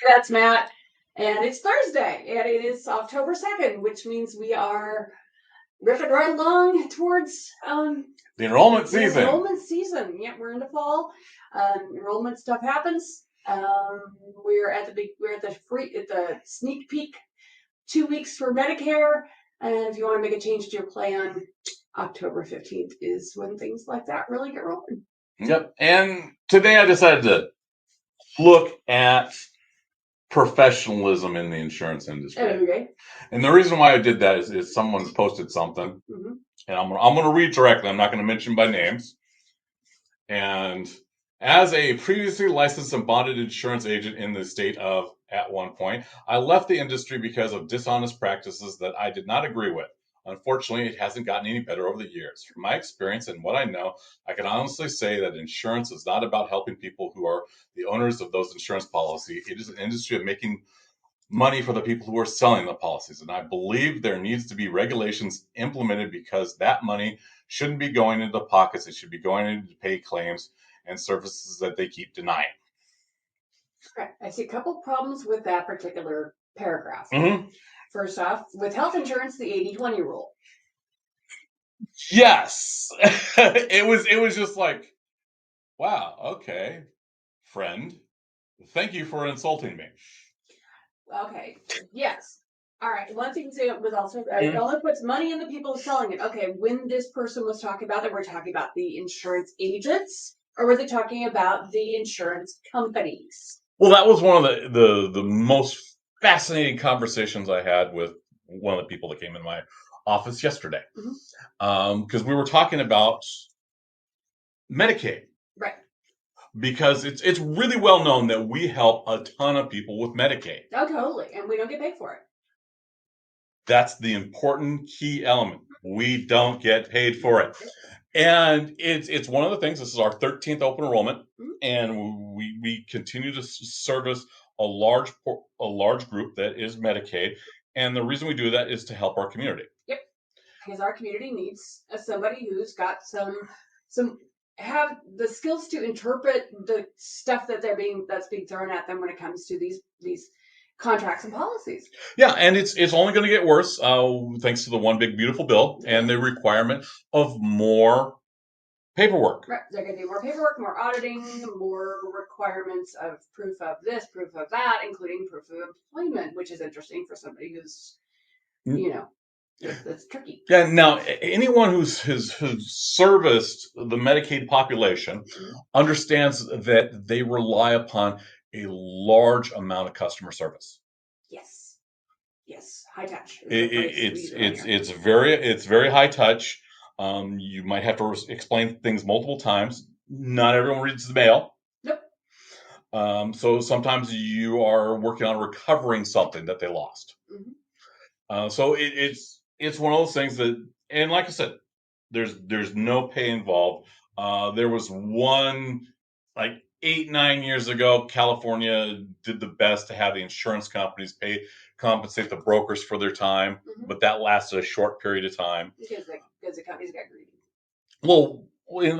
That's Matt. And it's Thursday, and it is October 2nd, which means we are ripping right along towards The enrollment the season. enrollment season. Yeah, we're into fall. Enrollment stuff happens. We're at the sneak peek 2 weeks for Medicare. And if you want to make a change to your plan, October 15th is when things like that really get rolling. Yep. And today I decided to look at professionalism in the insurance industry. Okay. And the reason why I did that is someone posted something, Mm-hmm. and I'm going to read directly. I'm not going to mention by names. And as a previously licensed and bonded insurance agent in the state of, at one point, I left the industry because of dishonest practices that I did not agree with. Unfortunately, it hasn't gotten any better over the years. From my experience and what I know, I can honestly say that insurance is not about helping people who are the owners of those insurance policies. It is an industry of making money for the people who are selling the policies. And I believe there needs to be regulations implemented because that money shouldn't be going into pockets. It should be going in to pay claims and services that they keep denying. Okay. I see a couple problems with that particular paragraph. Mm-hmm. First off, with health insurance, the 80-20 rule. Yes. It was just like, wow, okay, friend. Thank you for insulting me. Okay. Yes. All right. One thing to say was also it only puts money in the people selling it. Okay. When this person was talking about that, we're talking about the insurance agents, or were they talking about the insurance companies? Well, that was one of the most fascinating conversations I had with one of the people that came in my office yesterday, because we were talking about Medicaid. Right. Because it's really well known that we help a ton of people with Medicaid. Oh, totally. And we don't get paid for it. That's the important key element. We don't get paid for it. And it's one of the things. This is our 13th open enrollment, and we continue to service a large group that is Medicaid. And the reason we do that is to help our community. Yep, because our community needs somebody who's got some have the skills to interpret the stuff that's being thrown at them when it comes to these contracts and policies. Yeah, and it's only going to get worse thanks to the one big beautiful bill and the requirement of more paperwork. Right. They're going to do more paperwork, more auditing, more requirements of proof of this, proof of that, including proof of employment, which is interesting for somebody who's, it's tricky. Yeah. Now, anyone who's serviced the Medicaid population understands that they rely upon a large amount of customer service. Yes, high touch. It's very high touch. You might have to explain things multiple times. Not everyone reads the mail. Nope. So sometimes you are working on recovering something that they lost. So it's one of those things that, and like I said, there's no pay involved. There was one, like 8-9 years ago, California did the best to have the insurance companies compensate the brokers for their time, but that lasted a short period of time because the companies got greedy. Well, it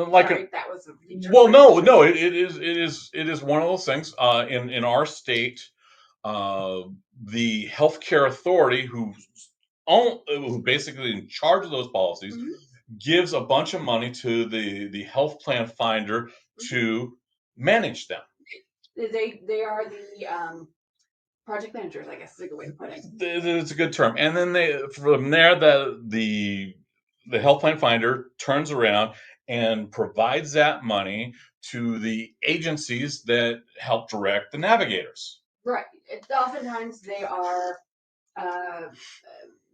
is one of those things. In our state, the healthcare authority, who basically in charge of those policies, gives a bunch of money to the health plan finder to manage them. They are the project managers, I guess is a good way to put it. It's a good term. And then from there, the health plan finder turns around and provides that money to the agencies that help direct the navigators. Right. Oftentimes they are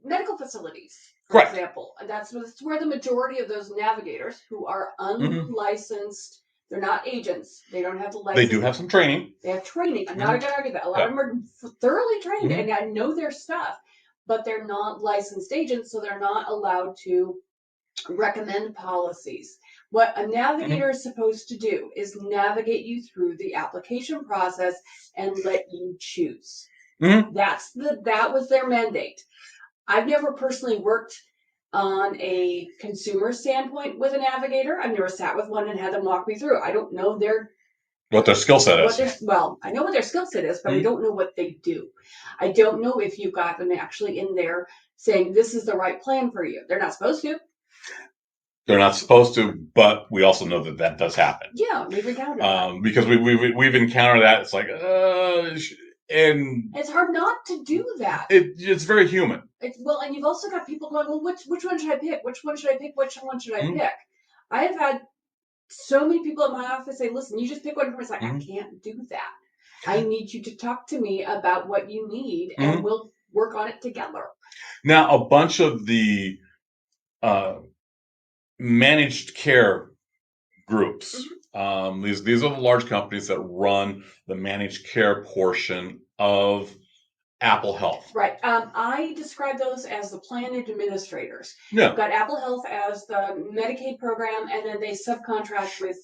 medical facilities, for example. And that's where the majority of those navigators who are unlicensed They're not agents. They don't have the They license. do have some training. They have training. I'm not going to argue that. A lot of them are thoroughly trained and I know their stuff, but they're not licensed agents, so they're not allowed to recommend policies. What a navigator is supposed to do is navigate you through the application process and let you choose. That was their mandate. I've never personally worked on a consumer standpoint with a navigator. I've never sat with one and had them walk me through. I don't know what their skill set is. Well, I know what their skill set is, but I don't know what they do. I don't know if you've got them actually in there saying this is the right plan for you. They're not supposed to. They're not supposed to, but we also know that does happen. Yeah, we've encountered that. Because we've encountered that. It's like, and it's hard not to do that. It's very human. And you've also got people going, well, which one should I pick? Which one should I pick? Which one should I pick? I have had so many people in my office say, listen, you just pick one. It's like, I can't do that. I need you to talk to me about what you need, and we'll work on it together. Now, a bunch of the managed care groups, these are the large companies that run the managed care portion of Apple Health. Right. I describe those as the plan administrators. Yeah. You've got Apple Health as the Medicaid program, and then they subcontract with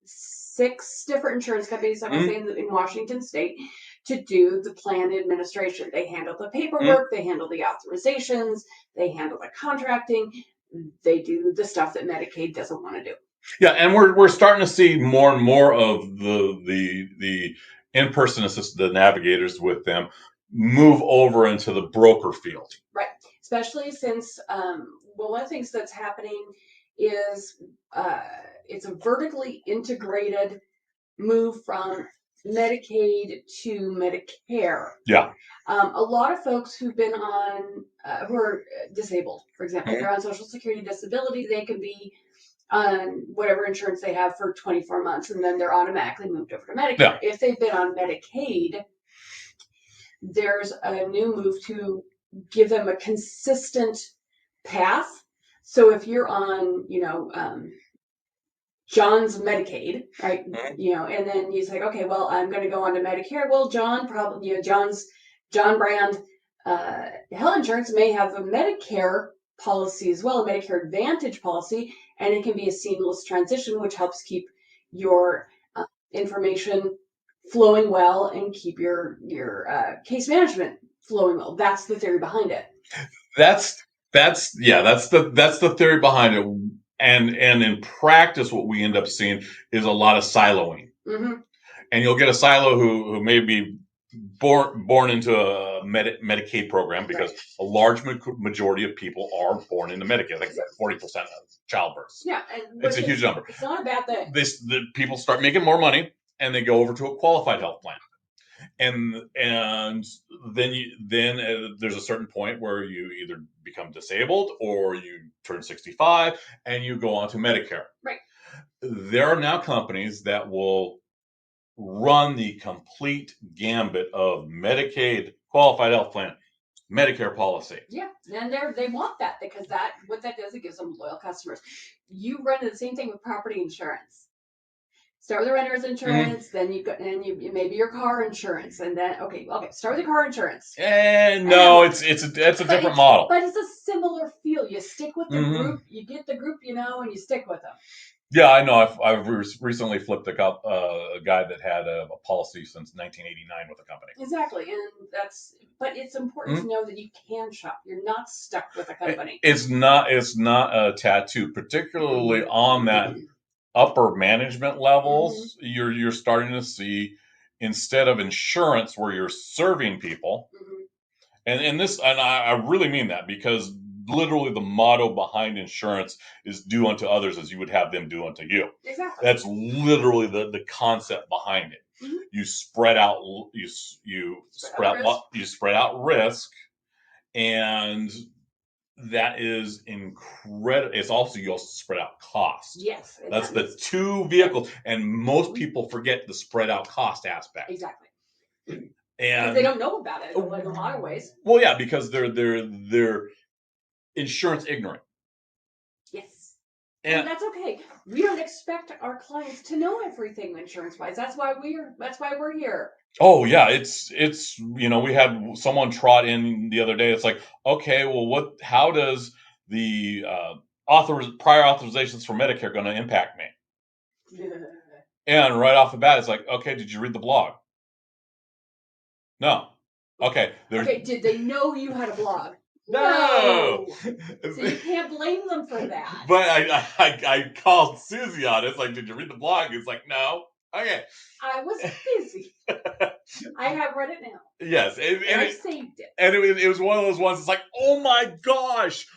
6 different insurance companies, I want to say, in Washington State, to do the plan administration. They handle the paperwork, they handle the authorizations, they handle the contracting, they do the stuff that Medicaid doesn't want to do. Yeah, and we're starting to see more and more of the in-person assisted, the navigators with them, move over into the broker field. Right, especially since one of the things that's happening is it's a vertically integrated move from Medicaid to Medicare. Yeah. A lot of folks who've been on, who are disabled, for example, they're on Social Security disability, they can be on whatever insurance they have for 24 months, and then they're automatically moved over to Medicare. Yeah. If they've been on Medicaid, there's a new move to give them a consistent path. So if you're on, John's Medicaid, right? And then you say, okay, well, I'm going to go on to Medicare. Well, John probably, John Brand health insurance may have a Medicare policy as well, a Medicare Advantage policy, and it can be a seamless transition, which helps keep your information flowing well and keep your case management flowing well. That's the theory behind it. That's the theory behind it. And in practice, what we end up seeing is a lot of siloing. And you'll get a silo who may be born into a Medicaid program, because a large majority of people are born into Medicaid. I think 40% of childbirths. Yeah, it's a huge number. It's not a bad thing. The people start making more money, and they go over to a qualified health plan. And then there's a certain point where you either become disabled or you turn 65 and you go on to Medicare. Right. There are now companies that will run the complete gambit of Medicaid, qualified health plan, Medicare policy. Yeah, and they want that, because what that does, it gives them loyal customers. You run the same thing with property insurance. Start with the renter's insurance, then you maybe your car insurance, and then start with the car insurance. And no, it's a different model. But it's a similar feel. You stick with the group, you get the group, and you stick with them. Yeah, I know. I've recently flipped a guy that had a policy since 1989 with a company. Exactly, but it's important to know that you can shop. You're not stuck with a company. It's not a tattoo, particularly on that upper management levels. You're starting to see, instead of insurance where you're serving people, and I really mean that, because literally the motto behind insurance is do unto others as you would have them do unto you. Exactly. That's literally the concept behind it. You spread out spread out risk, and that is incredible. It's also, you also spread out cost. Yes. That's the two vehicles, and most people forget the spread out cost aspect. Exactly. And they don't know about it in a lot of ways. Well, yeah, because they're insurance ignorant. Yes. And that's okay. We don't expect our clients to know everything insurance-wise. That's why we're here. Oh yeah, it's we had someone trot in the other day. It's like, okay, well, how does the prior authorizations for Medicare going to impact me? And right off the bat, it's like, okay, did you read the blog? No. Okay. Okay, did they know you had a blog? No. So you can't blame them for that. But I called Susie on it. It's like, did you read the blog? It's like, no. Okay. I was busy. I have read it now. Yes, and I saved it. And it was one of those ones. It's like, oh my gosh,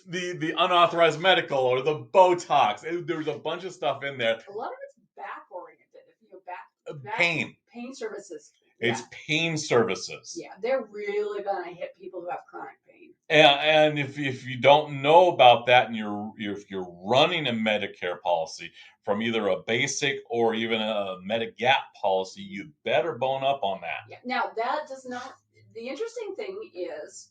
the unauthorized medical or the Botox. There was a bunch of stuff in there. A lot of it's back oriented. If you back pain services. It's pain services. Yeah, they're really gonna hit people who have chronic pain. And if you don't know about that, and if you're running a Medicare policy from either a basic or even a Medigap policy, you better bone up on that. Yeah. Now that does not. The interesting thing is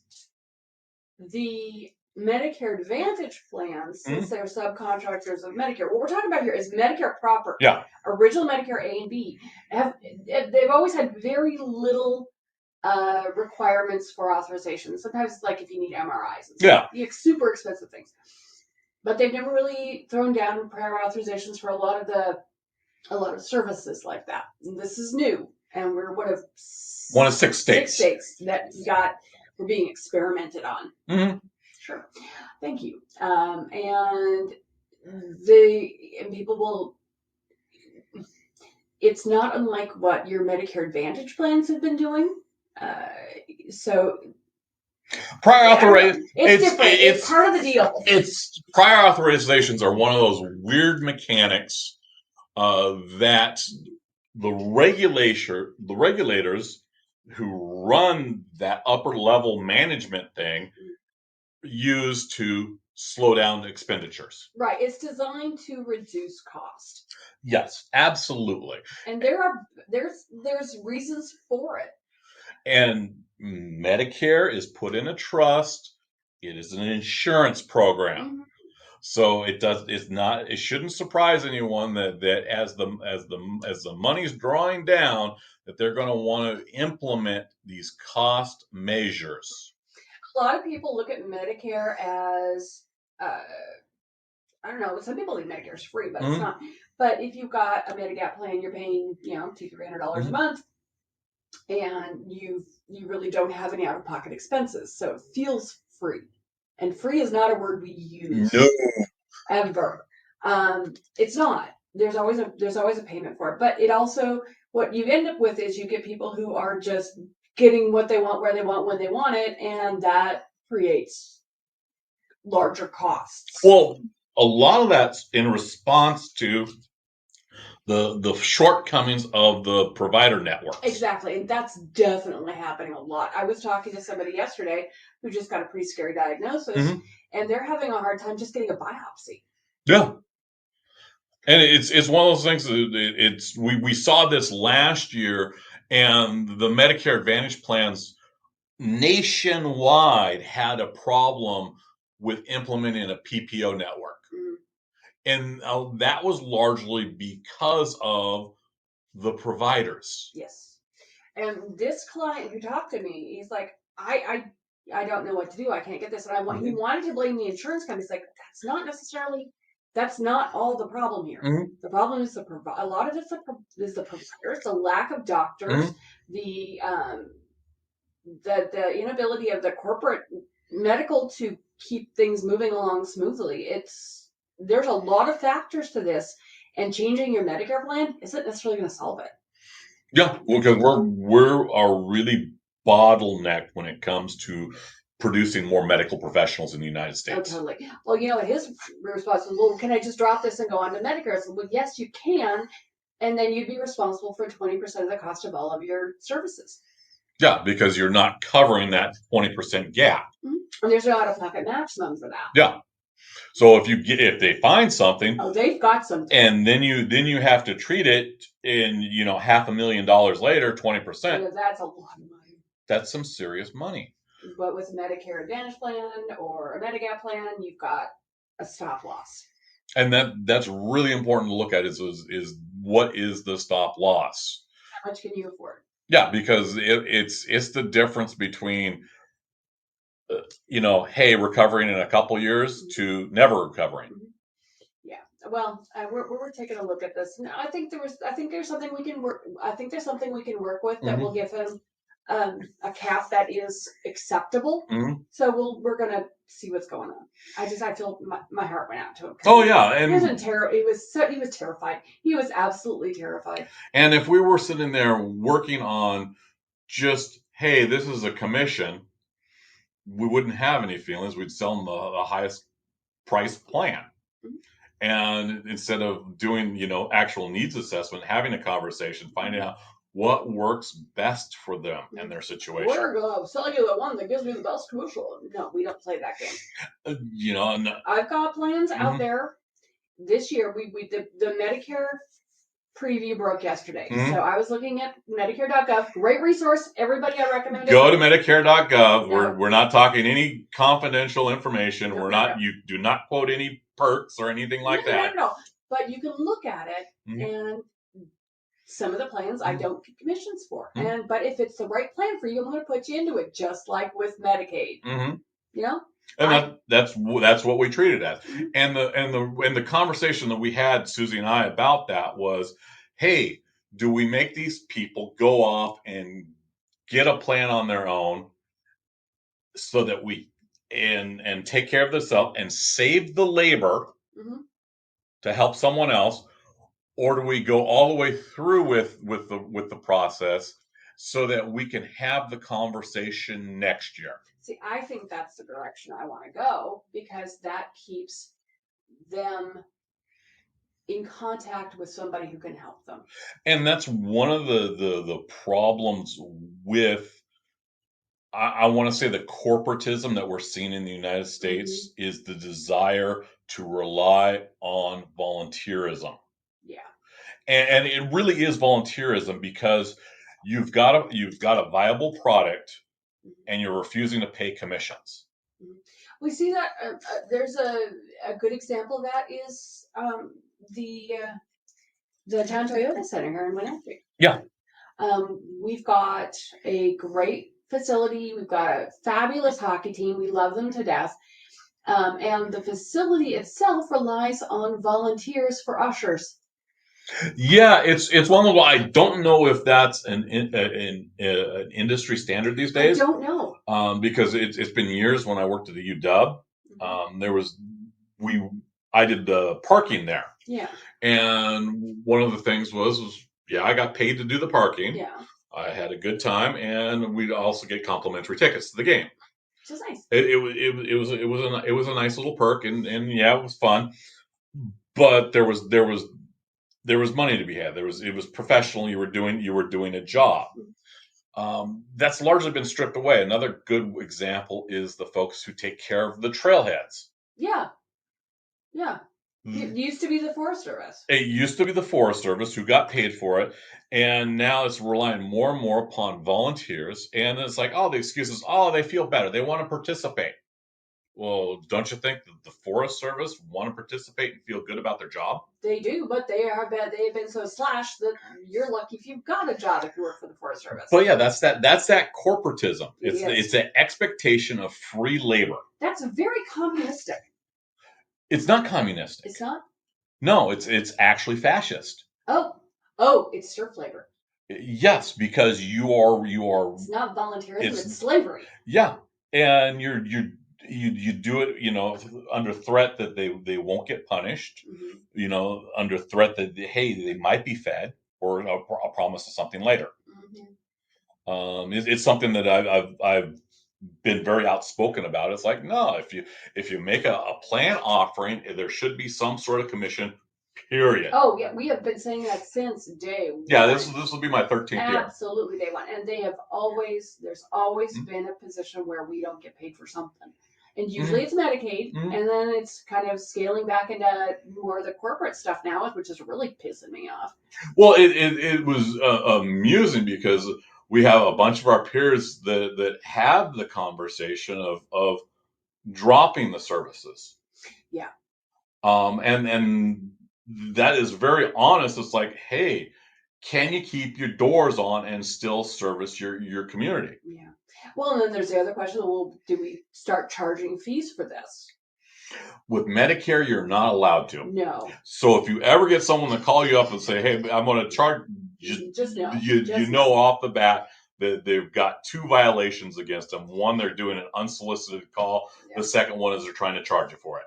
the Medicare Advantage plans, since they're subcontractors of Medicare. What we're talking about here is Medicare proper. Yeah. Original Medicare A and B they've always had very little requirements for authorization. Sometimes it's like if you need MRIs and stuff. Yeah. Super expensive things. But they've never really thrown down prior authorizations for a lot of services like that. And this is new. And we're one of 6 states. 6 states that we're being experimented on. Mm-hmm. Sure. Thank you. And people will. It's not unlike what your Medicare Advantage plans have been doing. So prior authorization. It's different. It's part of the deal. It's prior authorizations are one of those weird mechanics that the regulators who run that upper level management thing use to slow down expenditures. Right. It's designed to reduce cost. Yes, absolutely. And there's reasons for it. And Medicare is put in a trust. It is an insurance program. Mm-hmm. So it shouldn't surprise anyone that as the money's drawing down, that they're going to want to implement these cost measures. A lot of people look at Medicare as I don't know. Some people think Medicare is free, but it's not. But if you've got a Medigap plan, you're paying $200-$300 a month, and you really don't have any out-of-pocket expenses, so it feels free. And free is not a word we use. No. Ever. It's not. There's always a payment for it. But it also, what you end up with is you get people who are just getting what they want, where they want, when they want it, and that creates larger costs. Well, a lot of that's in response to the shortcomings of the provider networks. Exactly. And that's definitely happening a lot. I was talking to somebody yesterday who just got a pretty scary diagnosis, and they're having a hard time just getting a biopsy. Yeah. And it's one of those things. We saw this last year, and the Medicare Advantage plans nationwide had a problem with implementing a PPO network. And that was largely because of the providers. Yes. And this client who talked to me, he's like, I don't know what to do. I can't get this. And he wanted to blame the insurance company. He's like, that's not all the problem here. The problem is a lot of it's the providers, the lack of doctors, the inability of the corporate medical to keep things moving along smoothly. There's a lot of factors to this, and changing your Medicare plan isn't necessarily going to solve it. Yeah, because we're really bottlenecked when it comes to producing more medical professionals in the United States. Oh, totally. Well, his response was, well, can I just drop this and go on to Medicare? I said, well, yes, you can, and then you'd be responsible for 20% of the cost of all of your services. Yeah, because you're not covering that 20% gap. And there's no out-of-pocket maximum for that. Yeah. So if they find something, they've got something, and then you have to treat it in $500,000 later, 20%. That's a lot of money. That's some serious money. But with a Medicare Advantage plan or a Medigap plan, you've got a stop loss. And that's really important to look at is what is the stop loss? How much can you afford? Yeah, because it's the difference between hey, recovering in a couple years to never recovering. Mhm. Yeah. Well, we're taking a look at this. No, I think there's something we can work. I think there's something we can work with that will Mm-hmm. give him a cap that is acceptable. Mm-hmm. So we're gonna see what's going on. I feel my heart went out to him. Oh yeah, He was in and terror. He was terrified. He was absolutely terrified. if we were sitting there working on just hey, this is a commission, we wouldn't have any feelings. We'd sell them the highest price plan. Mhm. And instead of doing, actual needs assessment, having a conversation, finding out what works best for them and their situation. We're gonna sell you the one that gives me the best commercial. No, we don't play that game. And I've got plans out there. This year, we the Medicare preview broke yesterday. So I was looking at Medicare.gov. Great resource. Everybody, I recommend it. Go to Medicare.gov. No. We're not talking any confidential information. No, we're no, not. You do not quote any perks or anything like that. No. But you can look at it, and some of the plans I don't get commissions for. But if it's the right plan for you, I'm going to put you into it, just like with Medicaid. You know. And that's what we treated as. And the conversation that we had, Susie and I, about that was, hey, do we make these people go off and get a plan on their own so that we and take care of themselves and save the labor to help someone else, or do we go all the way through with the process so that we can have the conversation next year? See, I think that's the direction I want to go because that keeps them in contact with somebody who can help them. And that's one of the problems with I want to say the corporatism that we're seeing in the United States is the desire to rely on volunteerism. Yeah. And it really is volunteerism because you've got a viable product and you're refusing to pay commissions. We see that there's a good example of that is the Town Toyota Center here in Winnetka. Yeah. We've got a great facility. We've got a fabulous hockey team. We love them to death. And the facility itself relies on volunteers for ushers. Yeah, it's one of the. I don't know if that's an industry standard these days. I don't know. Because it's been years when I worked at the UW. I did the parking there. Yeah. And one of the things was I got paid to do the parking. Yeah. I had a good time, and we'd also get complimentary tickets to the game. Which is nice. It was a nice little perk, and yeah, it was fun. But there was money to be had. It was professional. You were doing a job. That's largely been stripped away. Another good example is the folks who take care of the trailheads. Yeah. Yeah. It used to be the Forest Service. It used to be the Forest Service who got paid for it, and now it's relying more and more upon volunteers. And it's like, the excuses, they feel better. They want to participate. Well, don't you think that the Forest Service want to participate and feel good about their job? They do, but they have been so slashed that you're lucky if you've got a job if you work for the Forest Service. But yeah, that's that corporatism. It's an expectation of free labor. That's very communistic. It's not communistic. It's not? No, it's actually fascist. Oh, it's serf labor. Yes, because you are. It's not volunteerism. It's slavery. Yeah, and you do it, under threat that they won't get punished. Under threat that they might be fed, or a promise of something later. It's something that I've been very outspoken about. It's like, no, if you make a plan offering, there should be some sort of commission. Period. Oh yeah, we have been saying that since day one. Yeah, this will be my 13th year. Absolutely, day one, and there's always been a position where we don't get paid for something, and usually it's Medicaid, and then it's kind of scaling back into more of the corporate stuff now, which is really pissing me off. Well, it was amusing because we have a bunch of our peers that have the conversation of dropping the services. Yeah. And that is very honest. It's like, hey, can you keep your doors on and still service your community? Yeah. Well, and then there's the other question. Well, do we start charging fees for this? With Medicare, you're not allowed to. No. So if you ever get someone to call you up and say, "Hey, I'm going to charge," just no. You know off the bat that they've got two violations against them. One, they're doing an unsolicited call. Yeah. The second one is they're trying to charge you for it.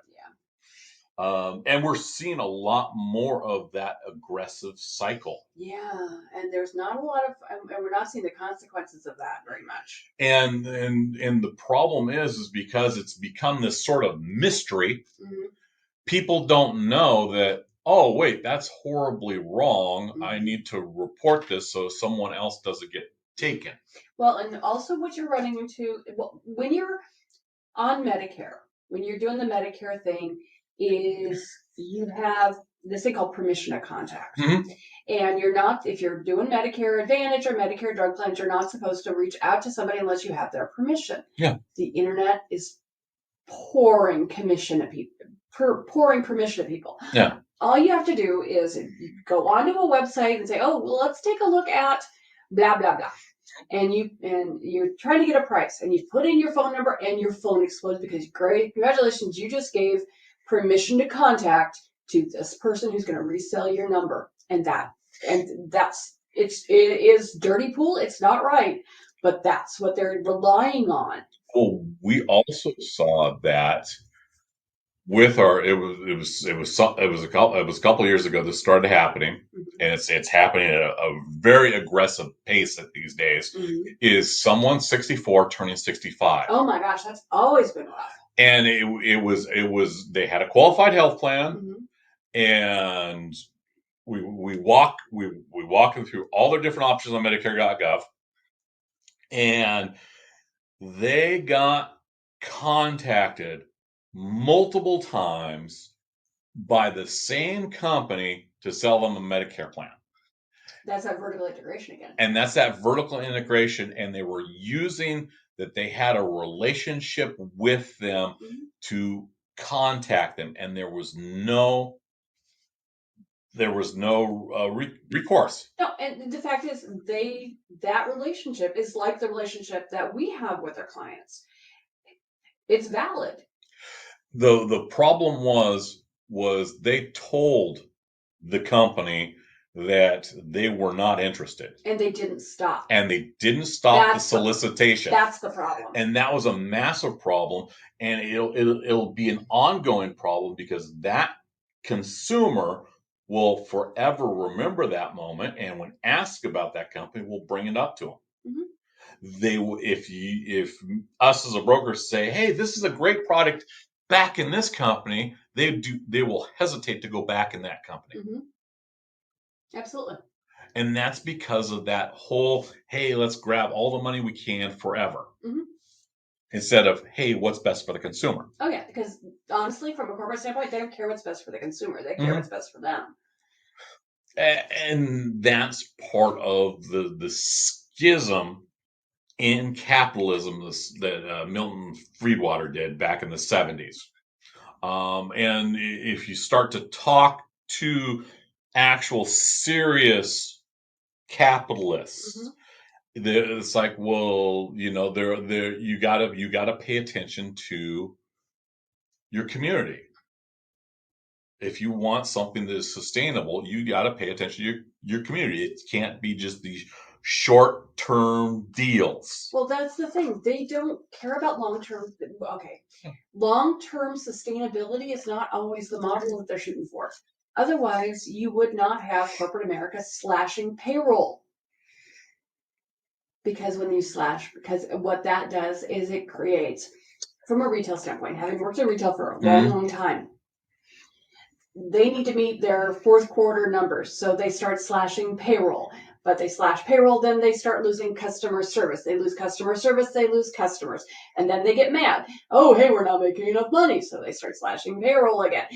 And we're seeing a lot more of that aggressive cycle. Yeah, and there's not a lot of, and we're not seeing the consequences of that very much. And the problem is because it's become this sort of mystery. Mm-hmm. People don't know that, oh, wait, that's horribly wrong. Mm-hmm. I need to report this so someone else doesn't get taken. Well, and also what you're running into, when you're on Medicare, when you're doing the Medicare thing, is you have this thing called permission to contact. Mm-hmm. And you're not, if you're doing Medicare Advantage or Medicare drug plans, you're not supposed to reach out to somebody unless you have their permission. Yeah. The internet is pouring permission at people. Yeah. All you have to do is go onto a website and say, oh, well, let's take a look at blah, blah, blah. And you're trying to get a price, and you put in your phone number, and your phone explodes because great, congratulations, you just gave permission to contact to this person who's going to resell your number, it is dirty pool. It's not right, but that's what they're relying on. Well, we also saw that with our it was a couple of years ago this started happening, mm-hmm. and it's happening at a very aggressive pace at these days. Mm-hmm. Is someone 64 turning 65? Oh my gosh, that's always been rough. And it was they had a qualified health plan, mm-hmm. and we walk them through all their different options on Medicare.gov, and they got contacted multiple times by the same company to sell them a Medicare plan. That's that vertical integration again. And that's that vertical integration. And they were using that they had a relationship with them, mm-hmm. to contact them. And there was no recourse. No, and the fact is that relationship is like the relationship that we have with our clients. It's valid. The problem was they told the company that they were not interested. And they didn't stop. The solicitation. That's the problem. And that was a massive problem. And it'll be an ongoing problem because that consumer will forever remember that moment. And when asked about that company, we'll bring it up to them. Mm-hmm. If us as a broker say, hey, this is a great product back in this company, they will hesitate to go back in that company. Mm-hmm. Absolutely. And that's because of that whole, hey, let's grab all the money we can forever. Mm-hmm. Instead of, hey, what's best for the consumer? Oh, yeah, because honestly, from a corporate standpoint, they don't care what's best for the consumer. They care, mm-hmm. what's best for them. And that's part of the schism in capitalism that Milton Friedwater did back in the 70s. And if you start to talk to actual serious capitalists, mm-hmm. It's like, well, you gotta pay attention to your community. If you want something that is sustainable, you gotta pay attention to your community. It can't be just these short-term deals. Well, that's the thing. They don't care about long-term. Okay, long-term sustainability is not always the model that they're shooting for. Otherwise, you would not have corporate America slashing payroll. Because what that does is it creates, from a retail standpoint, having worked in retail for a long, long time, they need to meet their fourth quarter numbers. So they start slashing payroll. But they slash payroll, then they start losing customer service. They lose customer service, they lose customers. And then they get mad. Oh, hey, we're not making enough money. So they start slashing payroll again.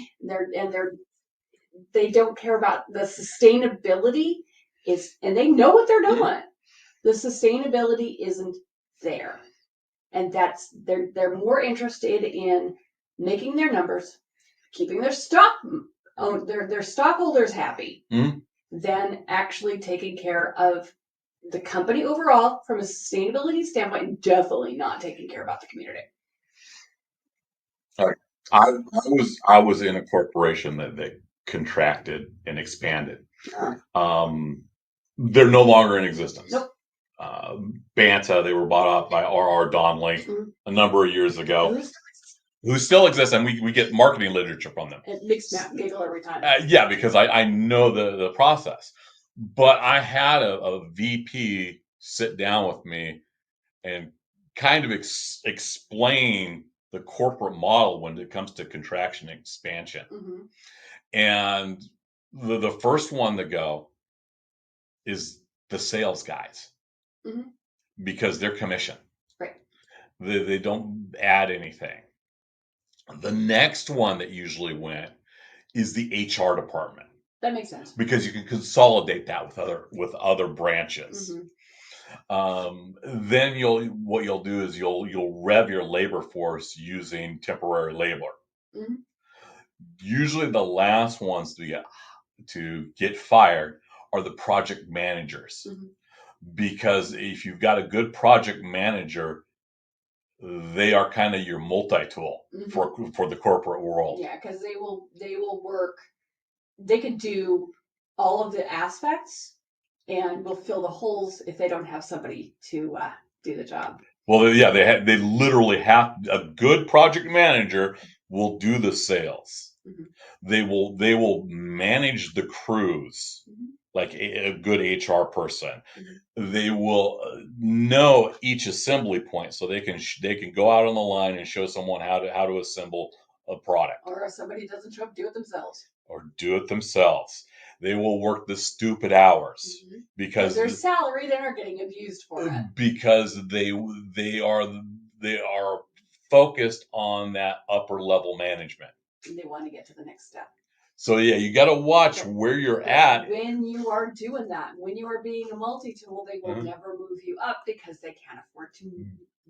They don't care about the sustainability and they know what they're doing. The sustainability isn't there. And they're more interested in making their numbers, keeping their their stockholders happy, than actually taking care of the company overall from a sustainability standpoint, and definitely not taking care about the community. I was in a corporation that contracted and expanded. They're no longer in existence. Nope. Banta, they were bought out by R.R. Donnelly a number of years ago. Who still exists, and we get marketing literature from them. It makes Matt giggle every time. Yeah, because I know the process. But I had a VP sit down with me and kind of explain the corporate model when it comes to contraction and expansion. And the first one to go is the sales guys, because they're commission. Right. They don't add anything. The next one that usually went is the HR department. That makes sense. Because you can consolidate that with other branches. Then what you'll do is you'll rev your labor force using temporary labor. Usually the last ones to get fired are the project managers. Because if you've got a good project manager, they are kind of your multi-tool for the corporate world. Yeah, because they will work. They can do all of the aspects and will fill the holes if they don't have somebody to do the job. Well, yeah, they literally have a good project manager will do the sales. They will manage the crews like a good HR person. They will know each assembly point, so they can go out on the line and show someone how to assemble a product. Or if somebody doesn't show up, do it themselves. They will work the stupid hours because their salary they are getting abused for it. Because they are focused on that upper level management. And they want to get to the next step. So yeah, you got to watch where you're at. When you are doing that, when you are being a multi-tool, they will never move you up because they can't afford to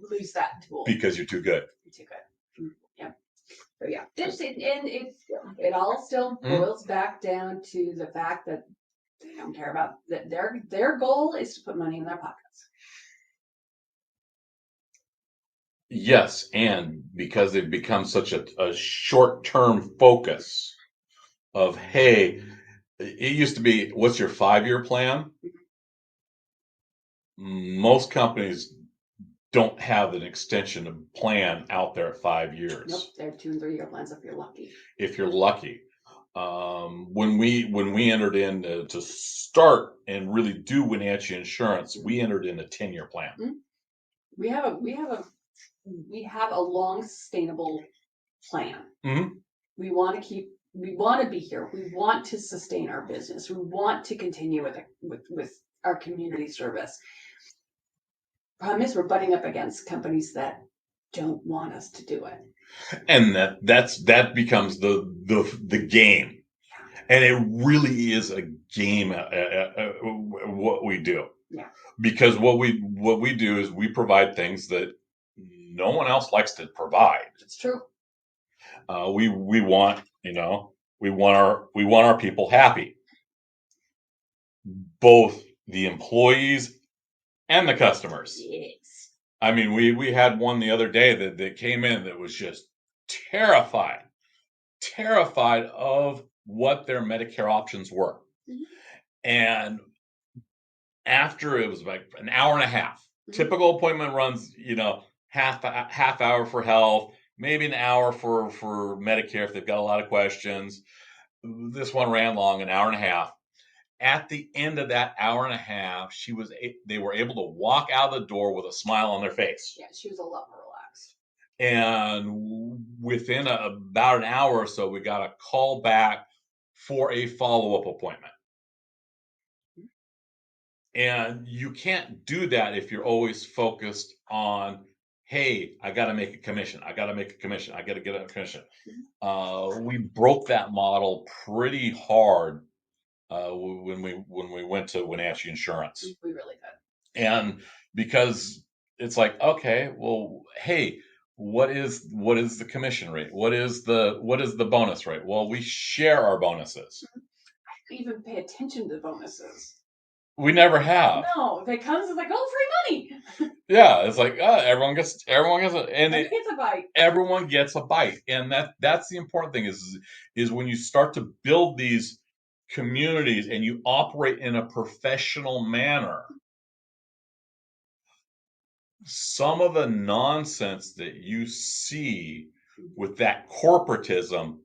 lose that tool. Because you're too good. You're too good. Yeah. So yeah, it all still boils back down to the fact that they don't care about that. Their goal is to put money in their pockets. Yes, and because they've become such a short-term focus of, hey, it used to be, what's your 5-year plan? Most companies don't have an extension of plan out there at 5 years. Nope, they're 2 and 3 year plans if you're lucky. If you're lucky. When we entered in to start and really do Wenatchee Insurance, we entered in a 10-year plan. We have a long sustainable plan. We want to be here. We want to sustain our business. We want to continue with our community service. Problem is, we're butting up against companies that don't want us to do it, and that becomes the game, and it really is a game. What we do, because what we do is we provide things that no one else likes to provide. It's true. We want our people happy, both the employees and the customers. Yes. I mean, we had one the other day that came in that was just terrified of what their Medicare options were. And after it was like an hour and a half, typical appointment runs, half hour for health, maybe an hour for Medicare if they've got a lot of questions. This one ran long, an hour and a half. At the end of that hour and a half, they were able to walk out the door with a smile on their face. Yeah, she was a lot more relaxed. And within about an hour or so, we got a call back for a follow-up appointment. And you can't do that if you're always focused on, hey, I got to make a commission. I got to get a commission. We broke that model pretty hard when we went to Wenatchee Insurance. We really did. And because it's like, okay, well, hey, what is the commission rate? What is the bonus rate? Well, we share our bonuses. Even pay attention to the bonuses. We never have. No, if it comes, it's like, oh, free money. Yeah, it's like everyone gets a, and Everybody gets a bite. Everyone gets a bite, and that's the important thing is when you start to build these communities and you operate in a professional manner. Some of the nonsense that you see with that corporatism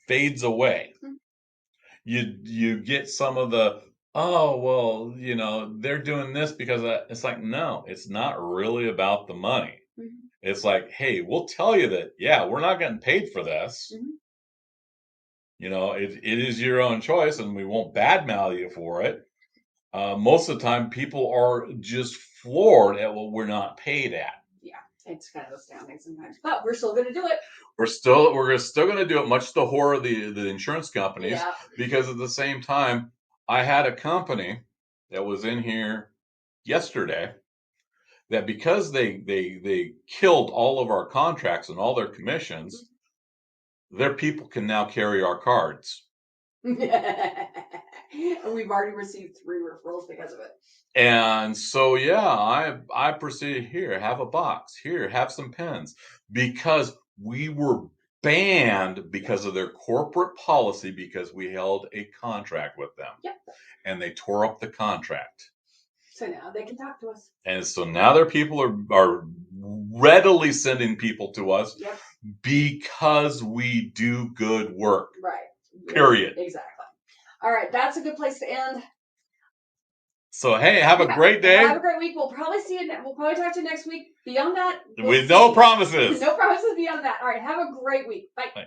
fades away. You get some of the, oh, well, they're doing this because it's like, no, it's not really about the money. It's like, hey, we'll tell you that, yeah, we're not getting paid for this. It is your own choice, and we won't badmouth you for it. Most of the time, people are just floored at what we're not paid at. Yeah, it's kind of astounding sometimes, but we're still going to do it. We're still going to do it, much to the horror of the insurance companies, because at the same time, I had a company that was in here yesterday that because they killed all of our contracts and all their commissions, their people can now carry our cards. And we've already received 3 referrals because of it. And so, yeah, I proceeded, here, have a box. Here, have some pens. Because we were banned because of their corporate policy, because we held a contract with them. Yep. And they tore up the contract. So now they can talk to us. And so now their people are readily sending people to us because we do good work. Right. Period. Exactly. All right, that's a good place to end. So, hey, have a great day. Have a great week. We'll probably see you. We'll probably talk to you next week. Beyond that, with no promises. No promises beyond that. All right, have a great week. Bye.